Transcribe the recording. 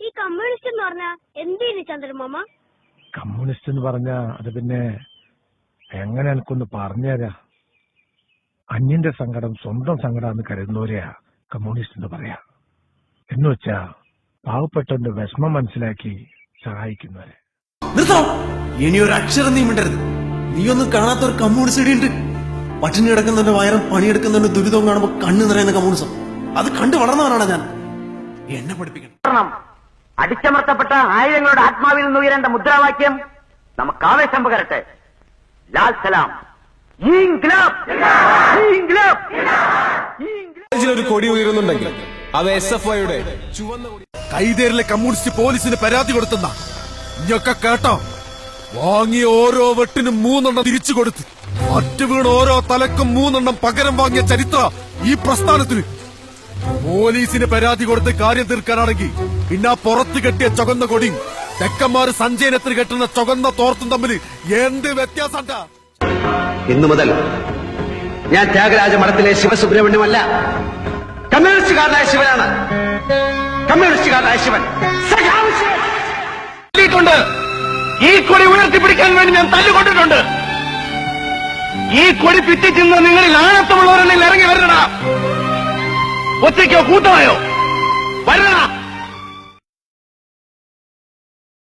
ഈ കമ്മ്യൂണിസ്റ്റ് എന്ന് പറഞ്ഞ എന്തിനു ചന്ദ്രമാമ? കമ്മ്യൂണിസ്റ്റ് എന്ന് പറഞ്ഞ അത് പിന്നെ എങ്ങനെ എനിക്കൊന്ന് പറഞ്ഞുതരാ. അന്യന്റെ സങ്കടം സ്വന്തം സങ്കടം കരുതുന്നവരെയാ കമ്മ്യൂണിസ്റ്റ് എന്ന് പറയാ. എന്നുവെച്ചാ പാവപ്പെട്ടവന്റെ വിഷമം മനസ്സിലാക്കി സഹായിക്കുന്നവരെ. ഇനിയൊരു അക്ഷരം നീ മിണ്ടരുത്. നീയൊന്നും കാണാത്തൊരു കമ്മ്യൂണിസ്റ്റ് ഉണ്ട്. പട്ടിണി കിടക്കുന്നവന്റെ വയറും പണിയെടുക്കുന്നവന്റെ ദുരിതവും കാണുമ്പോ കണ്ണു നിറയുന്ന കമ്മ്യൂണിസം. അത് കണ്ടു വളർന്നവനാണ് ഞാൻ. എന്നെ പഠിപ്പിക്കണം. അടിച്ചമർത്തപ്പെട്ട ആയിരങ്ങളുടെ ആത്മാവിൽ നിന്ന് ഉയരേണ്ട മുദ്രാവാക്യം നമുക്ക് ആവേശം പകരട്ടെ. ലാൽ സലാം. ഒരു കൊടി ഉയരുന്നുണ്ടെങ്കിൽ അത് SFIയുടെ ചുവന്ന കൊടി. കൈതേരിലെ കമ്മ്യൂണിസ്റ്റ് പോലീസിന് പരാതി കൊടുത്തുന്ന ഇഞ്ഞൊക്കെ കേട്ടോ. വാങ്ങിയ ഓരോ വെട്ടിനും 3 തിരിച്ചു കൊടുത്ത് മറ്റു വീണ് ഓരോ തലക്കും 3 പകരം വാങ്ങിയ ചരിത്ര ഈ പ്രസ്ഥാനത്തിന്. പോലീസിന് പരാതി കൊടുത്ത് കാര്യം തീർക്കാനാണെങ്കിൽ പിന്നെ പുറത്ത് കെട്ടിയ ചുവന്ന കൊടിയും തെക്കന്മാര് സഞ്ചയനത്തിന് കെട്ടുന്ന ചുവന്ന തോർത്തും തമ്മിൽ എന്ത് വ്യത്യാസം? ഇന്നു മുതൽ ഞാൻ ത്യാഗരാജ മഠത്തിലെ ശിവസുബ്രഹ്മണ്യമല്ല, കമ്മ്യൂണിസ്റ്റുകാരനായ ശിവനാണ്. കമ്മ്യൂണിസ്റ്റുകാരനായ ശിവൻ. ഈ കൊടി ഉയർത്തിപ്പിടിക്കാൻ വേണ്ടി ഞാൻ തല്ലുകൊണ്ടിട്ടുണ്ട്. ഈ കൊടി പിറ്റിച്ചിന്ന് നിങ്ങളിൽ ആണത്തമുള്ളവരെന്നിൽ ഇറങ്ങി വരണ. ഒറ്റയ്ക്കോ കൂട്ടമായോ വരണ.